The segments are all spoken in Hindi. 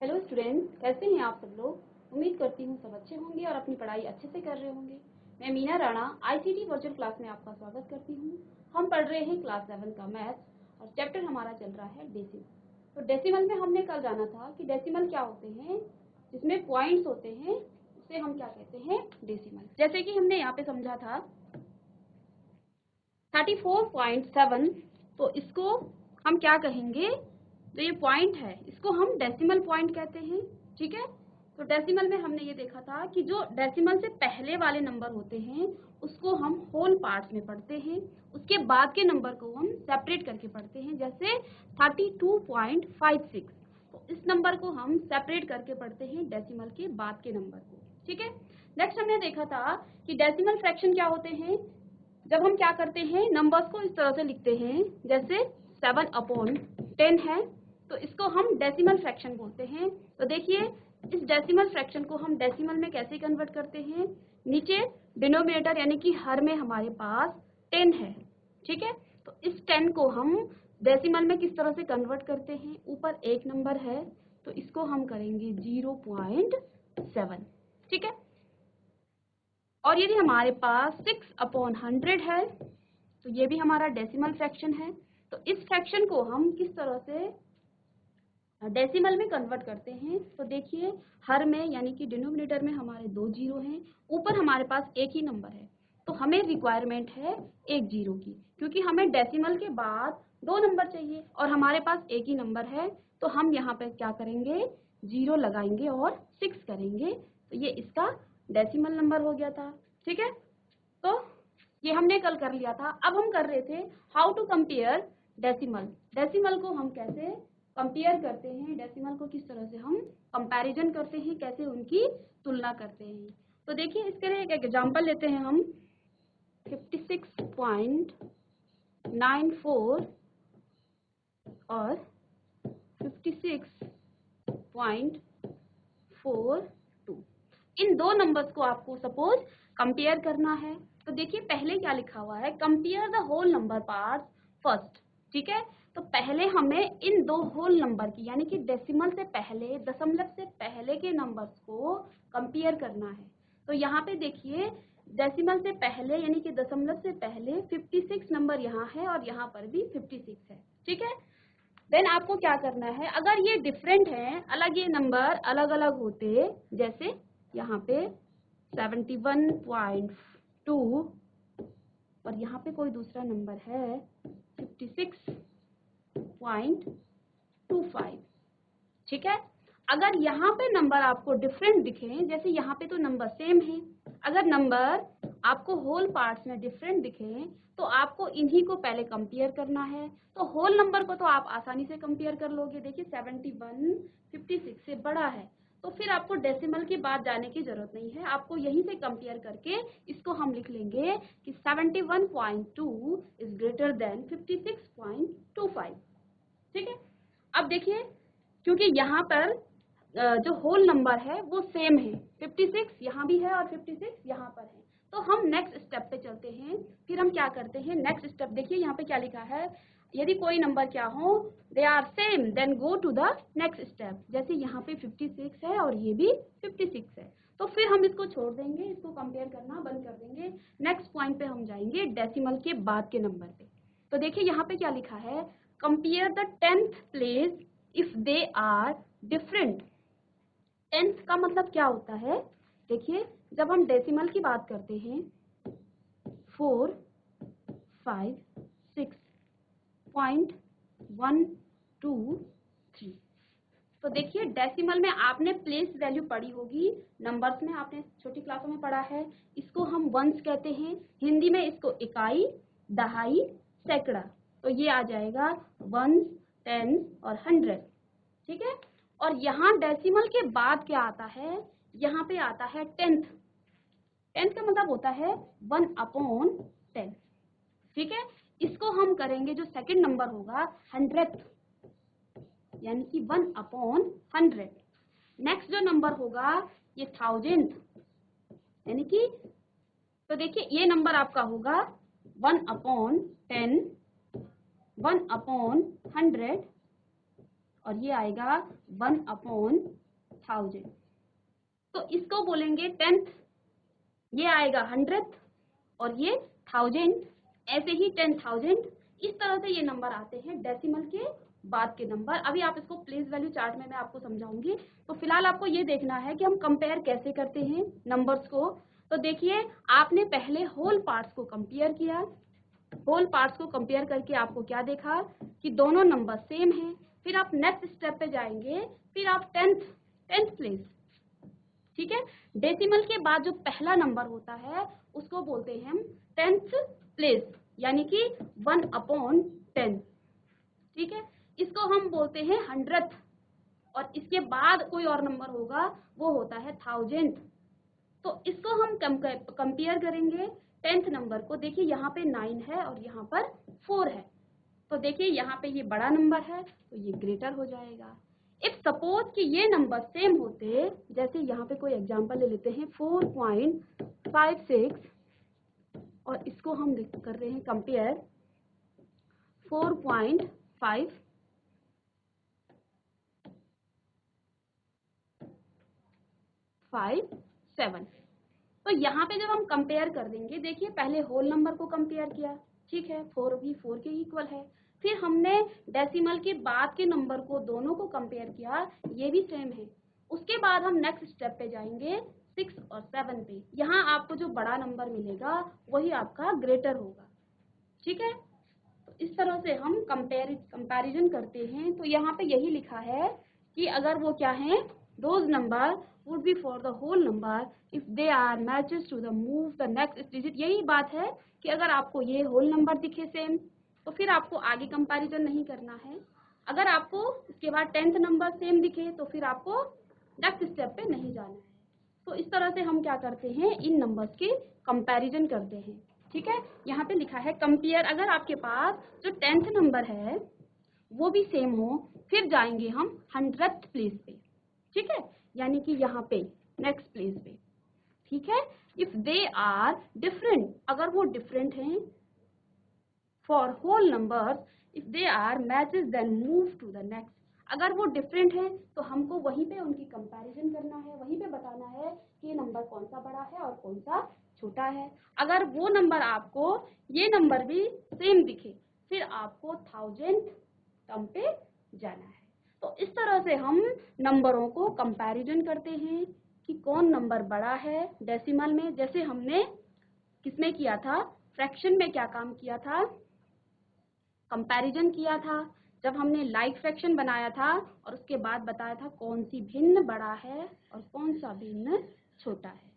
हेलो स्टूडेंट्स, कैसे हैं आप सब लोग। उम्मीद करती हूँ सब अच्छे होंगे और अपनी पढ़ाई अच्छे से कर रहे होंगे। मैं Meena Rana ICT virtual class में आपका स्वागत करती हूँ। हम पढ़ रहे हैं क्लास 7 का मैथ्स और चैप्टर हमारा चल रहा है डेसिमल। तो डेसिमल में हमने कल जाना था कि डेसिमल क्या होते हैं, जिसमें पॉइंट्स होते हैं, उसे हम क्या कहते हैं, डेसिमल। जैसे कि हमने यहाँ पे समझा था 34.7, तो इसको हम क्या कहेंगे, तो ये पॉइंट है, इसको हम डेसिमल पॉइंट कहते हैं। ठीक है, तो डेसिमल में हमने ये देखा था कि जो डेसिमल से पहले वाले नंबर होते हैं उसको हम होल पार्ट्स में पढ़ते हैं, उसके बाद के नंबर को हम सेपरेट करके पढ़ते हैं। जैसे 32.56, तो इस नंबर को हम सेपरेट करके पढ़ते हैं डेसिमल के बाद के नंबर को। ठीक है, नेक्स्ट हमने देखा था कि डेसिमल फ्रैक्शन क्या होते हैं। जब हम क्या करते हैं, नंबर्स को इस तरह से लिखते हैं, जैसे 7/10 है, तो इसको हम डेसिमल फ्रैक्शन बोलते हैं। तो देखिए, इस डेसिमल फ्रैक्शन को हम डेसिमल में कैसे कन्वर्ट करते हैं। नीचे डिनोमिनेटर यानी कि हर में हमारे पास 10 है। ठीक है, तो इस 10 को हम डेसिमल में किस तरह से कन्वर्ट करते हैं, ऊपर एक नंबर है तो इसको हम करेंगे 0.7। ठीक है, और यदि हमारे पास 6/100 है तो ये भी हमारा डेसिमल फ्रैक्शन है। तो इस फ्रैक्शन को हम किस तरह से डेसिमल में कन्वर्ट करते हैं, तो देखिए, हर में यानी कि डिनोमिनेटर में हमारे 2 जीरो हैं, ऊपर हमारे पास एक ही नंबर है, तो हमें रिक्वायरमेंट है एक जीरो की, क्योंकि हमें डेसिमल के बाद 2 नंबर चाहिए और हमारे पास एक ही नंबर है। तो हम यहाँ पे क्या करेंगे, 0 लगाएंगे और 6 करेंगे, तो ये इसका डेसिमल नंबर हो गया था। ठीक है, तो ये हमने कल कर लिया था। अब हम कर रहे थे how to compare decimal. Decimal को हम कैसे कंपेयर करते हैं, डेसिमल को किस तरह से हम कंपैरिजन करते हैं, कैसे उनकी तुलना करते हैं। तो देखिए, इसके लिए एक एग्जांपल लेते हैं हम। 56.94 और 56.42, इन दो नंबर्स को आपको सपोज कंपेयर करना है। तो देखिए, पहले क्या लिखा हुआ है, compare the whole number parts first. ठीक है, तो पहले हमें इन दो होल नंबर की यानी कि डेसिमल से पहले, दशमलव से पहले के नंबर्स को कंपेयर करना है। तो यहाँ पे देखिए, डेसिमल से पहले यानी कि दशमलव से पहले 56 नंबर यहाँ है और यहाँ पर भी 56 है। ठीक है, देन आपको क्या करना है, अगर ये डिफरेंट है, अलग ये नंबर अलग अलग होते, जैसे यहाँ पे 71.2 और यहाँ पे कोई दूसरा नंबर है 56.25। ठीक है, अगर यहाँ पे नंबर आपको डिफरेंट दिखे, जैसे यहाँ पे तो नंबर सेम है, अगर नंबर आपको होल पार्ट्स में डिफरेंट दिखे तो आपको इन्हीं को पहले कंपेयर करना है। तो होल नंबर को तो आप आसानी से कंपेयर कर लोगे। देखिए, 71 56 से बड़ा है, तो फिर आपको डेसिमल की बात जाने की जरूरत नहीं है, आपको यहीं से कंपेयर करके इसको हम लिख लेंगे कि 71.2 इज ग्रेटर देन 56.25। ठीक है, अब देखिए, क्योंकि यहाँ पर जो होल नंबर है वो सेम है, 56 यहाँ भी है और 56 यहाँ पर है, तो हम नेक्स्ट स्टेप पे चलते हैं। फिर हम क्या करते हैं, नेक्स्ट स्टेप देखिए, यहाँ पे क्या लिखा है, यदि कोई नंबर क्या हो, they are same then go to the next step. जैसे यहाँ पे 56 है और ये भी 56 है, तो फिर हम इसको छोड़ देंगे, इसको कंपेयर करना बंद कर देंगे। नेक्स्ट पॉइंट पे हम जाएंगे डेसिमल के बाद के नंबर पे। तो देखिए, यहाँ पे क्या लिखा है, compare the 10th place if they are different. 10th का मतलब क्या होता है, देखिए, जब हम डेसिमल की बात करते हैं 4 5 6.123, तो देखिए, डेसिमल में आपने प्लेस वैल्यू पढ़ी होगी, नंबर्स में आपने छोटी क्लासों में पढ़ा है, इसको हम वंस कहते हैं, हिंदी में इसको इकाई, दहाई, सैकड़ा, तो ये आ जाएगा वंस, 10 और 100। ठीक है, और यहाँ डेसिमल के बाद क्या आता है, यहाँ पे आता है 10th। 10th का मतलब होता है 1/10। ठीक है, इसको हम करेंगे, जो सेकंड नंबर होगा 100th, यानी कि 1/100। नेक्स्ट जो नंबर होगा ये 1000th, यानी कि, तो देखिए, ये नंबर आपका होगा 1/10, 1/100 और ये आएगा 1/1000। तो इसको बोलेंगे 10th, ये आएगा 100th और ये 1000, ऐसे ही 10,000। इस तरह से ये नंबर आते हैं डेसिमल के बाद के नंबर। अभी आप इसको प्लेस वैल्यू चार्ट में मैं आपको समझाऊंगी। तो फिलहाल आपको ये देखना है कि हम कंपेयर कैसे करते हैं नंबर्स को। तो देखिए, आपने पहले होल पार्ट्स को कंपेयर किया। होल पार्ट्स को कंपेयर करके आपको क्या देखा कि दोनों नंबर सेम हैं। फिर आप नेक्स्ट स्टेप पे जाएंगे, फिर आप टेंथ प्लेस, ठीक है। डेसिमल के बाद जो पहला नंबर होता है उसको बोलते हैं हम 10th प्लेस, यानी कि 1/10, ठीक है। इसको हम बोलते हैं 100th, और इसके बाद कोई और नंबर होगा वो होता है 1000th। तो इसको हम कंपेयर करेंगे 10th नंबर को। देखिए यहाँ पे 9 है और यहाँ पर 4 है। तो देखिए यहाँ पे ये बड़ा नंबर है तो ये ग्रेटर हो जाएगा। इफ सपोज कि ये नंबर सेम होते, जैसे यहाँ पे कोई एग्जांपल ले लेते हैं 4.56, और इसको हम कर रहे हैं कंपेयर 4.57। तो यहाँ पे जब हम कंपेयर कर देंगे, देखिए पहले होल नंबर को कंपेयर किया, ठीक है, 4 भी 4 के इक्वल है। फिर हमने डेसिमल के बाद के नंबर को दोनों को कंपेयर किया, ये भी सेम है। उसके बाद हम नेक्स्ट स्टेप पे जाएंगे 6 और 7 पे। यहाँ आपको जो बड़ा नंबर मिलेगा वही आपका ग्रेटर होगा, ठीक है। तो इस तरह से हम कंपैरिजन करते हैं। तो यहाँ पे यही लिखा है कि अगर वो क्या है, those number would be for the whole number if they are matches to the move the next digit। यही बात है कि अगर आपको ये होल नंबर दिखे सेम तो फिर आपको आगे कंपैरिजन नहीं करना है। अगर आपको इसके बाद 10th नंबर सेम दिखे तो फिर आपको नेक्स्ट स्टेप पे नहीं जाना है। तो इस तरह से हम क्या करते हैं, इन नंबर्स की कंपैरिजन करते हैं, ठीक है। यहाँ पे लिखा है कंपेयर, अगर आपके पास जो 10th नंबर है वो भी सेम हो, फिर जाएंगे हम 100th प्लेस पे, ठीक है, यानी कि यहाँ पे नेक्स्ट प्लेस पे, ठीक है। इफ दे आर डिफरेंट, अगर वो डिफरेंट हैं, for whole numbers if they are matches then move to the next. अगर वो डिफरेंट है तो हमको वहीं पे उनकी कंपैरिजन करना है, वहीं पे बताना है कि ये नंबर कौन सा बड़ा है और कौन सा छोटा है। अगर वो नंबर आपको ये नंबर भी सेम दिखे फिर आपको 1000th टर्म पे जाना है। तो इस तरह से हम नंबरों को कंपैरिजन करते हैं कि कौन नंबर बड़ा है डेसिमल में। जैसे हमने किसमें किया था, फ्रैक्शन में क्या काम किया था, कंपैरिजन किया था। जब हमने लाइक फ्रैक्शन बनाया था और उसके बाद बताया था कौन सी भिन्न बड़ा है और कौन सा भिन्न छोटा है,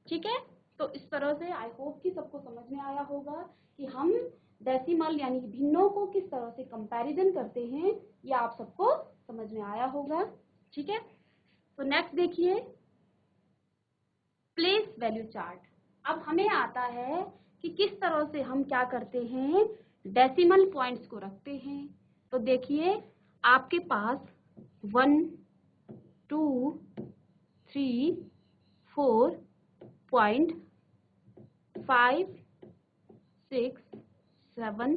ठीक है। तो इस तरह से आई होप कि सबको समझ में आया होगा कि हम डेसिमल यानी कि भिन्नों को किस तरह से कंपैरिजन करते हैं, ये आप सबको समझ में आया होगा, ठीक है। तो नेक्स्ट देखिए प्लेस वैल्यू चार्ट। अब हमें आता है कि किस तरह से हम क्या करते हैं, डेसिमल पॉइंट्स को रखते हैं। तो देखिए आपके पास 1 2 3 4 5 6 7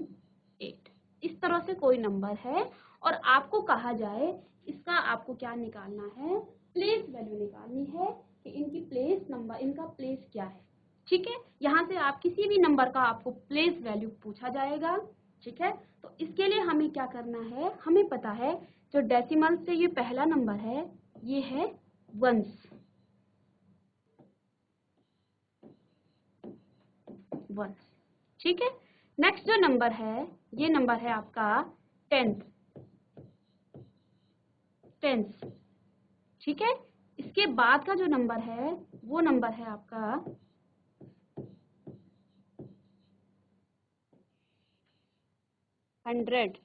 8 इस तरह से कोई नंबर है और आपको कहा जाए इसका आपको क्या निकालना है, प्लेस वैल्यू निकालनी है कि इनकी प्लेस नंबर, इनका प्लेस क्या है, ठीक है। यहाँ से आप किसी भी नंबर का आपको प्लेस वैल्यू पूछा जाएगा, ठीक है। तो इसके लिए हमें क्या करना है, हमें पता है जो डेसिमल से ये पहला नंबर है ये है वंस, ठीक है। नेक्स्ट जो नंबर है ये नंबर है आपका टेंथ, ठीक है। इसके बाद का जो नंबर है वो नंबर है आपका 100,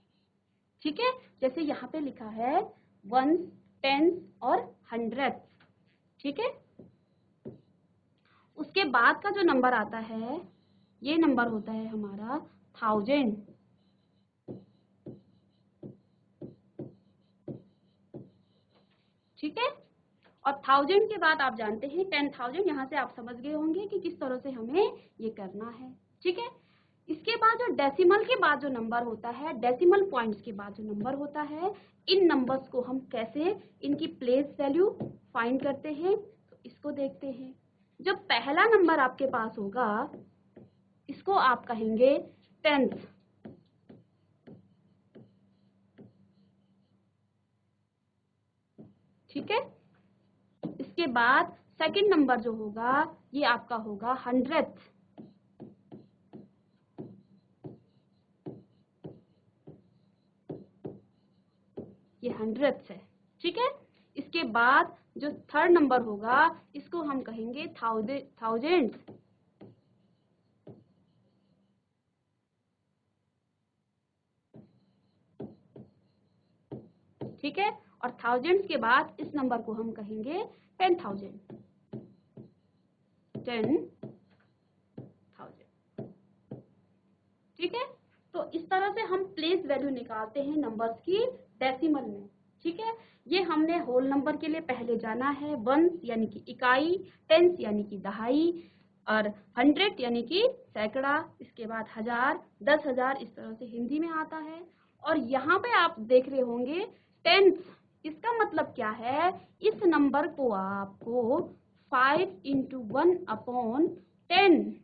ठीक है। जैसे यहाँ पे लिखा है 1, 10 और 100, ठीक है। उसके बाद का जो नंबर आता है ये नंबर होता है हमारा 1000, ठीक है। और 1000 के बाद आप जानते हैं 10,000, यहाँ से आप समझ गए होंगे कि किस तरह से हमें ये करना है, ठीक है। इसके बाद जो डेसिमल के बाद जो नंबर होता है, डेसिमल पॉइंट्स के बाद जो नंबर होता है, इन नंबर्स को हम कैसे इनकी प्लेस वैल्यू फाइंड करते हैं, तो इसको देखते हैं। जब पहला नंबर आपके पास होगा, इसको आप कहेंगे टेंथ। ठीक है। इसके बाद सेकंड नंबर जो होगा ये आपका होगा 100th। ये 100th है। ठीक है। इसके बाद जो थर्ड नंबर होगा इसको हम कहेंगे थाउजेंड्स। ठीक है। और थाउजेंड्स के बाद इस नंबर को हम कहेंगे 10,000। 10,000। ठीक है। तो इस तरह से हम प्लेस वैल्यू निकालते हैं नंबर्स की डेसिमल में। ठीक है। ये हमने होल नंबर के लिए पहले जाना है, वंस यानी कि इकाई, टेंस यानी कि दहाई, और 100 यानी कि सैकड़ा, इसके बाद 1000, 10,000 इस तरह से हिंदी में आता है। और यहाँ पे आप देख रहे होंगे टेंस, इसका मतलब क्या है, इस नंबर को आपको 5 × 1/10,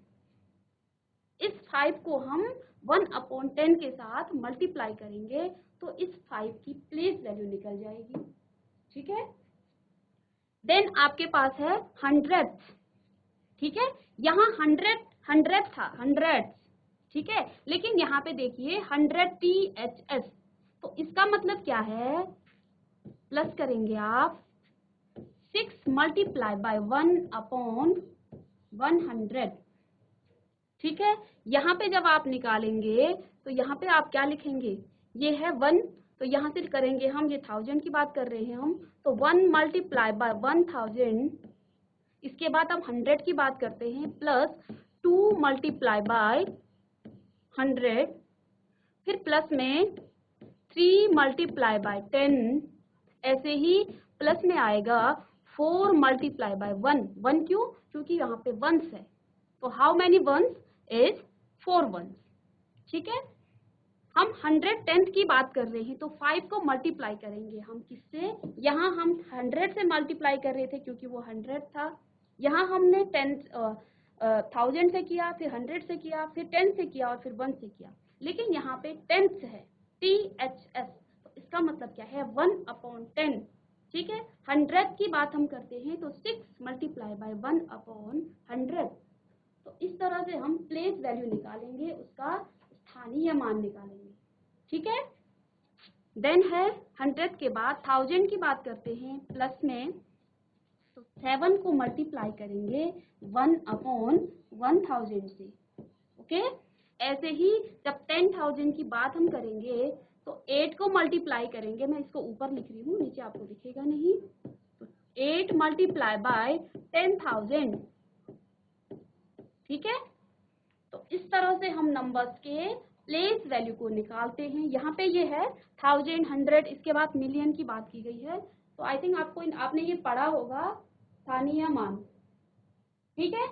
इस 5 को हम 1/10 के साथ मल्टीप्लाई करेंगे तो इस 5 की प्लेस वैल्यू निकल जाएगी। ठीक है। देन आपके पास है 100th। ठीक है। यहाँ 100 था, 100। ठीक है। लेकिन यहाँ पे देखिए 100THS, तो इसका मतलब क्या है, प्लस करेंगे आप 6 × 1/100। ठीक है। यहाँ पे जब आप निकालेंगे तो यहाँ पे आप क्या लिखेंगे, ये है 1, तो यहाँ से करेंगे हम, ये 1000 की बात कर रहे हैं हम, तो 1 × 1000। इसके बाद हम 100 की बात करते हैं, प्लस 2 × 100, फिर प्लस में 3 × 10, ऐसे ही प्लस में आएगा 4 × 1। 1 क्यों, क्योंकि यहाँ पे वंस है, तो how many ones is 4 ones. ठीक है। हम 110th की बात कर रहे हैं, तो 5 को मल्टीप्लाई करेंगे हम किससे, यहाँ हम 100 से मल्टीप्लाई कर रहे थे क्योंकि वो 100 था, यहाँ हमने 1000 से किया, फिर 100 से किया, फिर 10 से किया और फिर 1 से किया, लेकिन यहाँ पे 10th है, THS, तो इसका मतलब क्या है 1/10। ठीक है। 100 की बात हम करते हैं तो 6 × 1/100। तो इस तरह से हम प्लेस वैल्यू निकालेंगे, उसका स्थानीय मान निकालेंगे। ठीक है। देन है 100 के बाद 1000 की बात करते हैं, प्लस में, तो 7 को मल्टीप्लाई करेंगे 1/1000 से। ओके। ऐसे ही जब 10,000 की बात हम करेंगे तो 8 को मल्टीप्लाई करेंगे, मैं इसको ऊपर लिख रही हूँ, नीचे आपको दिखेगा नहीं, तो 8 × 10,000। ठीक है। तो इस तरह से हम नंबर्स के प्लेस वैल्यू को निकालते हैं। यहाँ पे ये है 1000, 100, इसके बाद मिलियन की बात की गई है, तो आई थिंक आपने ये पढ़ा होगा, स्थानीय मान। ठीक है।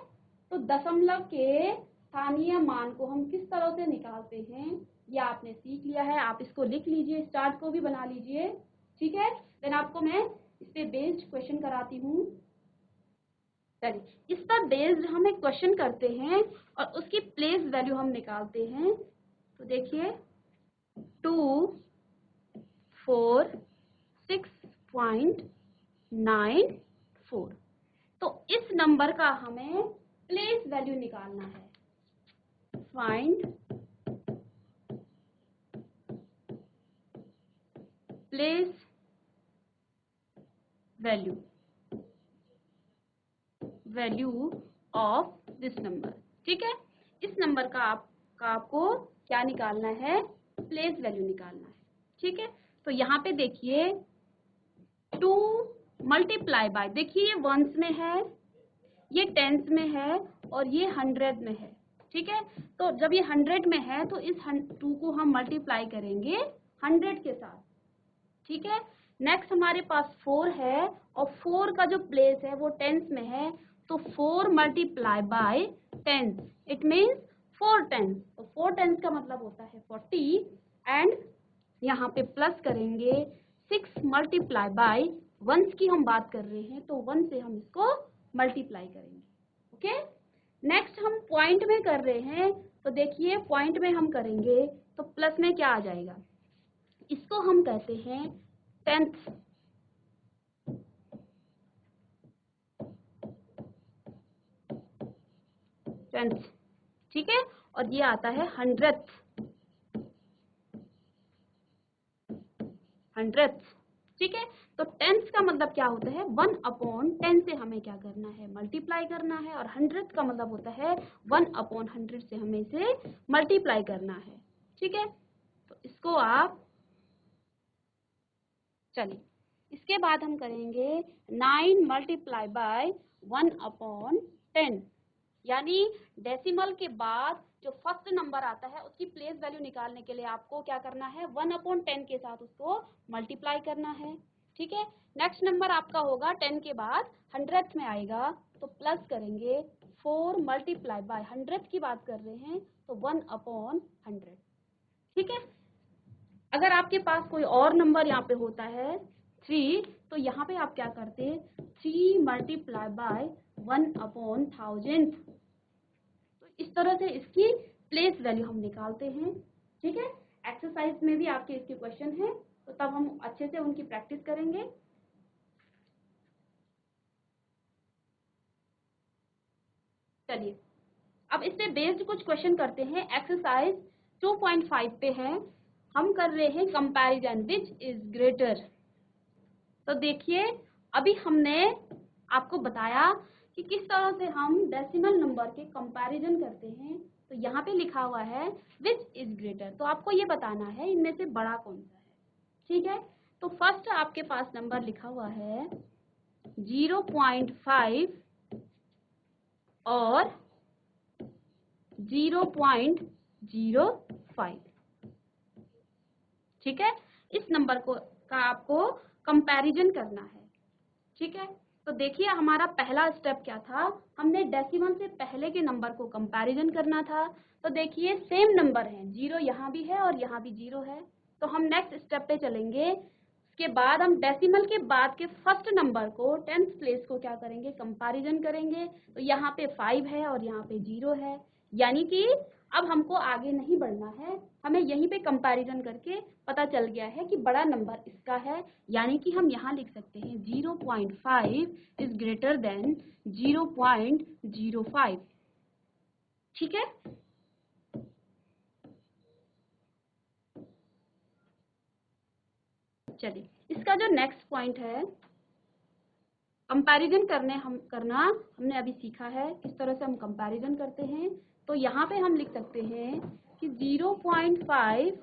तो दशमलव के स्थानीय मान को हम किस तरह से निकालते हैं ये आपने सीख लिया है। आप इसको लिख लीजिए, चार्ट को भी बना लीजिए। ठीक है। देन आपको मैं इस पे बेस्ड क्वेश्चन कराती हूँ। इस पर बेस्ड हम एक क्वेश्चन करते हैं और उसकी प्लेस वैल्यू हम निकालते हैं। तो देखिए 2, 4, 6.94, तो इस नंबर का हमें प्लेस वैल्यू निकालना है। Find place value of this number. ठीक है। इस नंबर का आपको क्या निकालना है, प्लेस वैल्यू निकालना है। ठीक है। तो यहाँ पे देखिए 2 × देखिए ये वंस में है, ये टेंस में है और ये 100 में है। ठीक है। तो जब ये 100 में है तो इस 2 को हम मल्टीप्लाई करेंगे 100 के साथ। ठीक है। नेक्स्ट हमारे पास 4 है और 4 का जो प्लेस है वो टेंस में है, तो 4 × 10, इट मीन्स 4 टेंस, तो 4 टेंस का मतलब होता है 40 एंड यहाँ पे प्लस करेंगे 6 मल्टीप्लाई बाय, वंस की हम बात कर रहे हैं तो 1 से हम इसको मल्टीप्लाई करेंगे। ओके, नेक्स्ट हम पॉइंट में कर रहे हैं, तो देखिए पॉइंट में हम करेंगे तो प्लस में क्या आ जाएगा, इसको हम कहते हैं 10th, ठीक है, और ये आता है 100th, ठीक है। तो 10th का मतलब क्या होता है, 1/10 से हमें क्या करना है, मल्टीप्लाई करना है, और 100th का मतलब होता है 1/100 से हमें इसे मल्टीप्लाई करना है, ठीक है। तो इसको आप, चलिए इसके बाद हम करेंगे 9 मल्टीप्लाई बाय 1/10, यानी डेसिमल के बाद जो फर्स्ट नंबर आता है उसकी प्लेस वैल्यू निकालने के लिए आपको क्या करना है, 1/10 के साथ उसको मल्टीप्लाई करना है, ठीक है। नेक्स्ट नंबर आपका होगा 10 के बाद 100th में आएगा, तो प्लस करेंगे 4 मल्टीप्लाई बाय 100 की बात कर रहे हैं तो 1/100, ठीक है। अगर आपके पास कोई और नंबर यहाँ पे होता है 3, तो यहाँ पे आप क्या करते, 3 मल्टीप्लाई बाय 1/1000, तो इस तरह से इसकी प्लेस वैल्यू हम निकालते हैं, ठीक है। एक्सरसाइज में भी आपके इसके क्वेश्चन हैं, तो तब हम अच्छे से उनकी प्रैक्टिस करेंगे। चलिए अब इस पे बेस्ड कुछ क्वेश्चन करते हैं। एक्सरसाइज 2.5 पे है, हम कर रहे हैं कंपैरिजन विच इज ग्रेटर। तो देखिए अभी हमने आपको बताया कि किस तरह से हम डेसिमल नंबर के कंपैरिजन करते हैं। तो यहाँ पे लिखा हुआ है विच इज ग्रेटर, तो आपको ये बताना है इनमें से बड़ा कौन सा है, ठीक है। तो फर्स्ट आपके पास नंबर लिखा हुआ है 0.5 और 0.05, ठीक है। इस नंबर को का आपको कंपैरिजन करना है, ठीक है। तो देखिए हमारा पहला स्टेप क्या था, हमने डेसिमल से पहले के नंबर को कंपैरिजन करना था। तो देखिए सेम नंबर है, 0 यहाँ भी है और यहाँ भी 0 है, तो हम नेक्स्ट स्टेप पे चलेंगे। उसके बाद हम डेसिमल के बाद के फर्स्ट नंबर को 10th प्लेस को क्या करेंगे, कंपैरिजन करेंगे। तो यहाँ पे 5 है और यहाँ पे 0 है, यानी कि अब हमको आगे नहीं बढ़ना है, हमें यहीं पे कंपैरिजन करके पता चल गया है कि बड़ा नंबर इसका है, यानी कि हम यहाँ लिख सकते हैं 0.5 इज ग्रेटर देन 0.05, ठीक है। चलिए इसका जो नेक्स्ट पॉइंट है, कंपैरिजन करना हमने अभी सीखा है, किस तरह से हम कंपैरिजन करते हैं। तो यहाँ पे हम लिख सकते हैं कि 0.5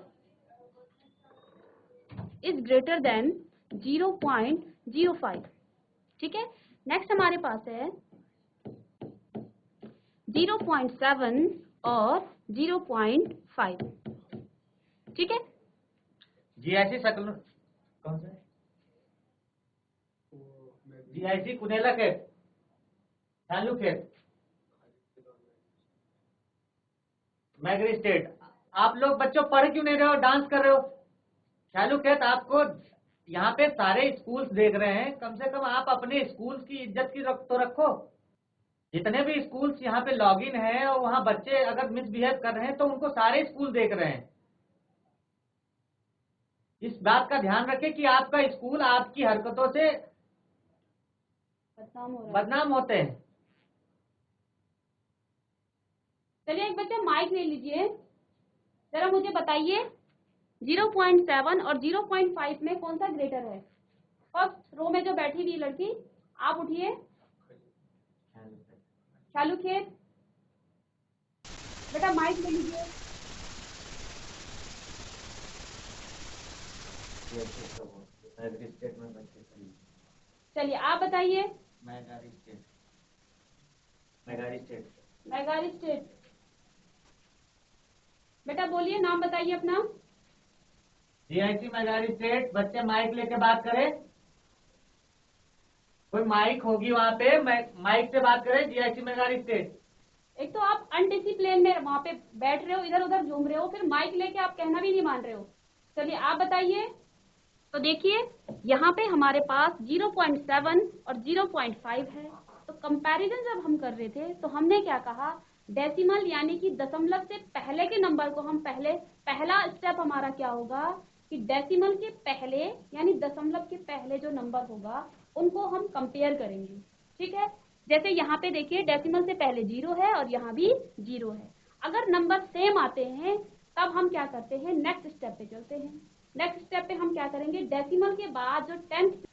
इज ग्रेटर देन 0.05, ठीक है। नेक्स्ट हमारे पास है 0.7 और 0.5, ठीक है। जी ऐसी शक्ल कौन सा है, जी ऐसी कुदेला खेत, चालू खेत, मैगरी स्टेट। आप लोग बच्चों पढ़ क्यों नहीं रहे हो, डांस कर रहे हो। चालू खेत, आपको यहाँ पे सारे स्कूल्स देख रहे हैं, कम से कम आप अपने स्कूल की इज्जत की तो रखो। जितने भी स्कूल्स यहाँ पे लॉगिन है और वहाँ बच्चे अगर मिसबिहेव कर रहे हैं तो उनको सारे स्कूल देख रहे हैं। इस बात का ध्यान रखें कि आपका स्कूल आपकी हरकतों से बदनाम होते हैं। चलिए एक बच्चा माइक ले लीजिए, जरा मुझे बताइए 0.7 और 0.5 में कौन सा ग्रेटर है। फर्स्ट रो में जो बैठी हुई लड़की, आप उठिए। चालू खेत, बेटा माइक ले लीजिए। चलिए आप बताइए। मैगारी स्टेट। बेटा बोलिए, नाम बताइए अपना। जीआईसी मैगारी स्टेट। बच्चे माइक लेके बात करें, कोई माइक होगी वहां पे, माइक से बात करें। जीआईसी मैगारी स्टेट। एक तो आप अनडिसिप्लिन में वहां पे बैठ रहे हो, इधर उधर घूम रहे हो, फिर माइक लेके आप कहना भी नहीं मान रहे हो। चलिए आप बताइए। तो देखिए यहाँ पे हमारे पास 0.7 और 0.5 है। तो कंपैरिजन जब हम कर रहे थे तो हमने क्या कहा, डेसिमल यानी कि दशमलव से पहले के नंबर को हम पहला स्टेप हमारा क्या होगा कि डेसिमल के पहले यानी दशमलव के पहले जो नंबर होगा उनको हम कंपेयर करेंगे। ठीक है, जैसे यहाँ पे देखिए डेसिमल से पहले 0 है और यहाँ भी 0 है। अगर नंबर सेम आते हैं तब हम क्या करते हैं, नेक्स्ट स्टेप पे चलते हैं। नेक्स्ट स्टेप पे हम क्या करेंगे, डेसिमल के बाद जो 10th,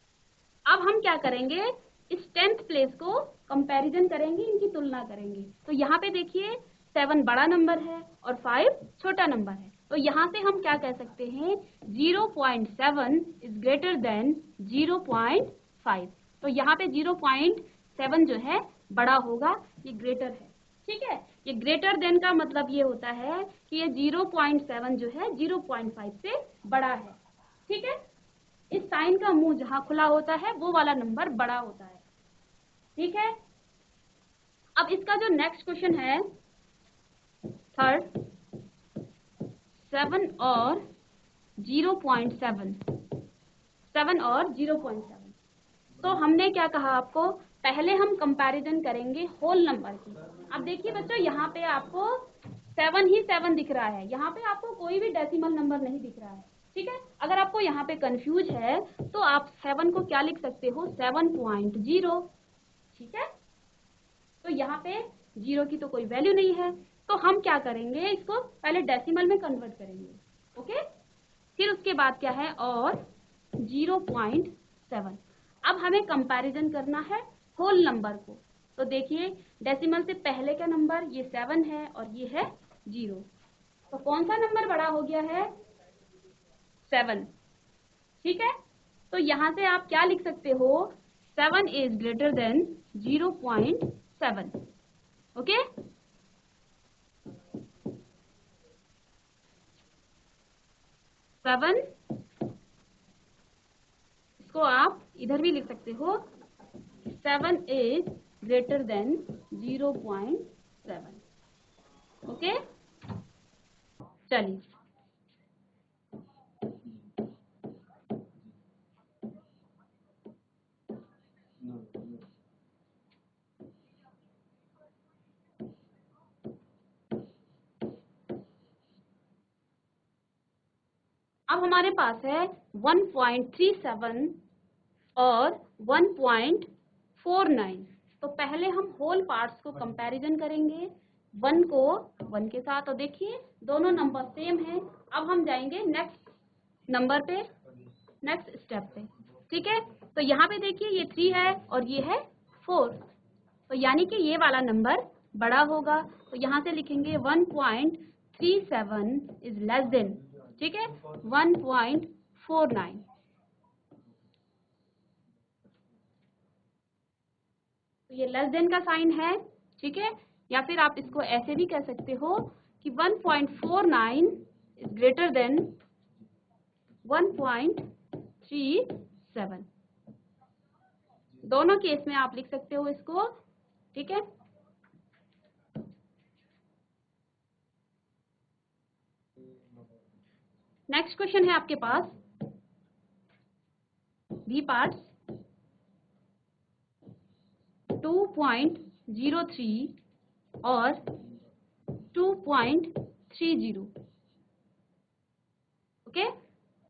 अब हम क्या करेंगे, इस 10th प्लेस को कंपैरिजन करेंगे, इनकी तुलना करेंगे। तो यहाँ पे देखिए 7 बड़ा नंबर है और 5 छोटा नंबर है। तो यहाँ से हम क्या कह सकते हैं, 0.7 इज ग्रेटर देन 0.5। तो यहाँ पे 0.7 जो है बड़ा होगा, ये ग्रेटर है। ठीक है, ये ग्रेटर देन का मतलब ये होता है कि ये 0.7 जो है 0.5 से बड़ा है। ठीक है, इस साइन का मुंह जहां खुला होता है वो वाला नंबर बड़ा होता है। ठीक है, अब इसका जो नेक्स्ट क्वेश्चन है थर्ड, 7 और 0.7, 7 और 0.7। तो हमने क्या कहा आपको, पहले हम कंपैरिजन करेंगे होल नंबर की। अब देखिए बच्चों यहाँ पे आपको 7 ही 7 दिख रहा है, यहाँ पे आपको कोई भी डेसिमल नंबर नहीं दिख रहा है। ठीक है, अगर आपको यहाँ पे कंफ्यूज है तो आप 7 को क्या लिख सकते हो, 7.0। ठीक है, तो यहाँ पे 0 की तो कोई वैल्यू नहीं है, तो हम क्या करेंगे, इसको पहले डेसिमल में कन्वर्ट करेंगे। ओके, फिर उसके बाद क्या है, और 0.7। अब हमें कंपैरिजन करना है होल नंबर को। तो देखिए डेसिमल से पहले का नंबर ये 7 है और ये है 0। तो कौन सा नंबर बड़ा हो गया है, 7। ठीक है, तो यहाँ से आप क्या लिख सकते हो, 7 is greater than 0.7। Okay, seven, इसको आप इधर भी लिख सकते हो, 7 इज ग्रेटर देन 0.7। ओके, चलिए अब हमारे पास है 1.37 और 1.49। तो पहले हम होल पार्ट्स को कंपैरिजन करेंगे, 1 को 1 के साथ। तो देखिए दोनों नंबर सेम है। अब हम जाएंगे नेक्स्ट नंबर पे, नेक्स्ट स्टेप पे। ठीक है, तो यहाँ पे देखिए ये 3 है और ये है 4। तो यानी कि ये वाला नंबर बड़ा होगा। तो यहाँ से लिखेंगे 1.37 इज लेस देन, ठीक है, 1.49। तो ये लेस देन का साइन है। ठीक है, या फिर आप इसको ऐसे भी कह सकते हो कि 1.49 इज ग्रेटर देन 1.37। दोनों केस में आप लिख सकते हो इसको। ठीक है, नेक्स्ट क्वेश्चन है आपके पास बी पार्ट्स, 2.03 और 2.30। ओके,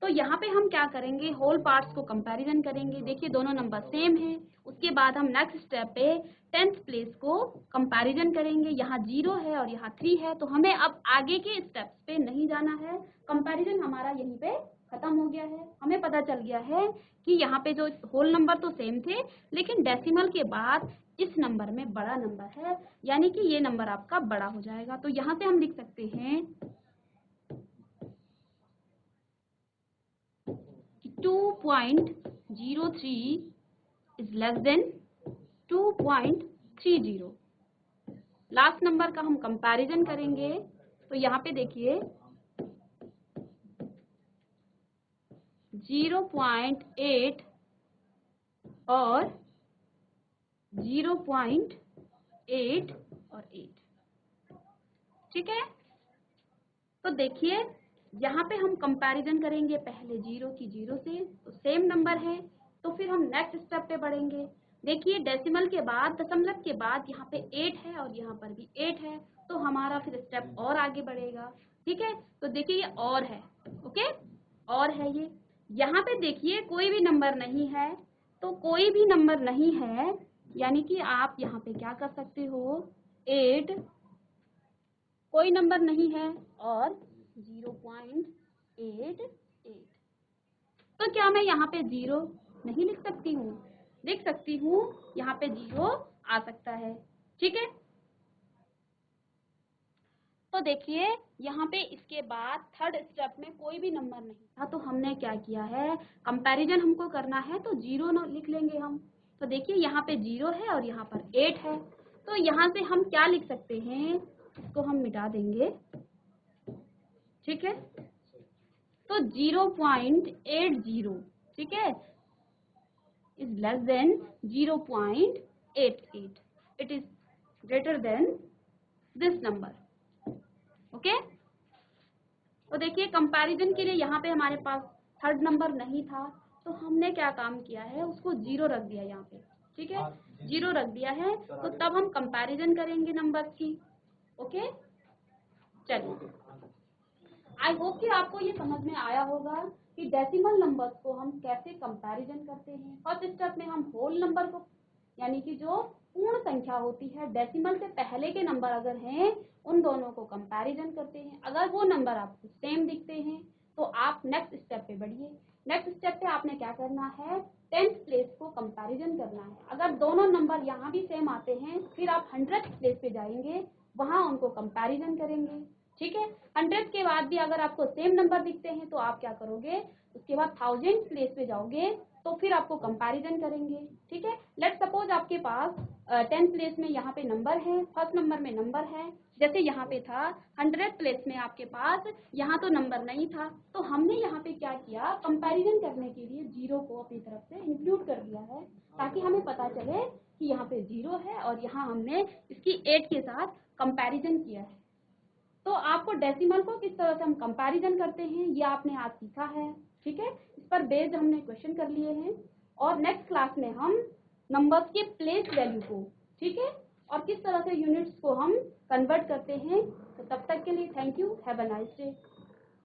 तो यहाँ पे हम क्या करेंगे, होल पार्ट्स को कंपैरिजन करेंगे। देखिए दोनों नंबर सेम है। उसके बाद हम नेक्स्ट स्टेप पे 10th प्लेस को कंपैरिजन करेंगे। यहाँ 0 है और यहाँ 3 है, तो हमें अब आगे के स्टेप्स पे नहीं जाना है। कंपैरिजन हमारा यहीं पे खत्म हो गया है। हमें पता चल गया है कि यहाँ पे जो होल नंबर तो सेम थे, लेकिन डेसिमल के बाद इस नंबर में बड़ा नंबर है, यानी कि ये नंबर आपका बड़ा हो जाएगा। तो यहाँ से हम लिख सकते हैं 2.03 is less than 2.30। Last number का हम कंपैरिजन करेंगे। तो यहाँ पे देखिए 0.8 और 0.8 और 8। ठीक है। तो देखिए यहाँ पे हम कंपैरिजन करेंगे पहले 0 की 0 से, तो सेम नंबर है, तो फिर हम नेक्स्ट स्टेप पे बढ़ेंगे। देखिए डेसिमल के बाद, दशमलव के बाद यहाँ पे 8 है और यहाँ पर भी 8 है, तो हमारा फिर स्टेप और आगे बढ़ेगा। ठीक है, तो देखिए ये और है, ओके, और है ये। यहाँ पे देखिए कोई भी नंबर नहीं है, तो कोई भी नंबर नहीं है यानी कि आप यहाँ पे क्या कर सकते हो, 8 कोई नंबर नहीं है और 0.88। तो क्या मैं यहाँ पे 0 नहीं लिख सकती हूँ? लिख सकती हूँ, यहाँ पे 0 आ सकता है। ठीक है, तो देखिए यहाँ पे इसके बाद थर्ड स्टेप में कोई भी नंबर नहीं था, तो हमने क्या किया है, कंपैरिजन हमको करना है तो 0 न लिख लेंगे हम। तो देखिए यहाँ पे 0 है और यहाँ पर 8 है, तो यहाँ से हम क्या लिख सकते हैं, इसको हम मिटा देंगे। ठीक है, तो 0.80, ठीक है, is less than 0.88, it is greater than this number. Okay, तो देखिए कंपैरिजन के लिए यहाँ पे हमारे पास थर्ड नंबर नहीं था, तो हमने क्या काम किया है, उसको 0 रख दिया यहाँ पे। ठीक है, 0 रख दिया है, तो तब हम कंपैरिजन करेंगे नंबर्स की। ओके, चलिए, आई होप कि आपको ये समझ में आया होगा कि डेसिमल नंबर्स को हम कैसे कंपैरिजन करते हैं। फर्स्ट स्टेप में हम होल नंबर को, यानी कि जो पूर्ण संख्या होती है, डेसिमल से पहले के नंबर अगर हैं, उन दोनों को कंपैरिजन करते हैं। अगर वो नंबर आपको सेम दिखते हैं तो आप नेक्स्ट स्टेप पे बढ़िए। नेक्स्ट स्टेप पे आपने क्या करना है, 10th प्लेस को कंपैरिजन करना है। अगर दोनों नंबर यहाँ भी सेम आते हैं, फिर आप 100th प्लेस पे जाएंगे, वहां उनको कंपैरिजन करेंगे। ठीक है, 100 के बाद भी अगर आपको सेम नंबर दिखते हैं तो आप क्या करोगे, उसके बाद 1000 प्लेस पे जाओगे, तो फिर आपको कंपैरिजन करेंगे। ठीक है, लेट्स सपोज आपके पास 10th प्लेस में यहाँ पे नंबर है, फर्स्ट नंबर में नंबर है, जैसे यहाँ पे था 100th प्लेस में आपके पास यहाँ तो नंबर नहीं था, तो हमने यहाँ पे क्या किया, कंपैरिजन करने के लिए 0 को अपनी तरफ से इंक्लूड कर दिया है, ताकि हमें पता चले कि यहाँ पे 0 है और यहाँ हमने इसकी 8 के साथ कंपैरिजन किया है। तो आपको डेसिमल को किस तरह से हम कंपैरिजन करते हैं ये आपने आज सीखा है। ठीक है, इस पर बेस्ड हमने क्वेश्चन कर लिए हैं, और नेक्स्ट क्लास में हम नंबर्स के प्लेस वैल्यू को, ठीक है, और किस तरह से यूनिट्स को हम कन्वर्ट करते हैं। तो तब तक के लिए thank you, have a nice day.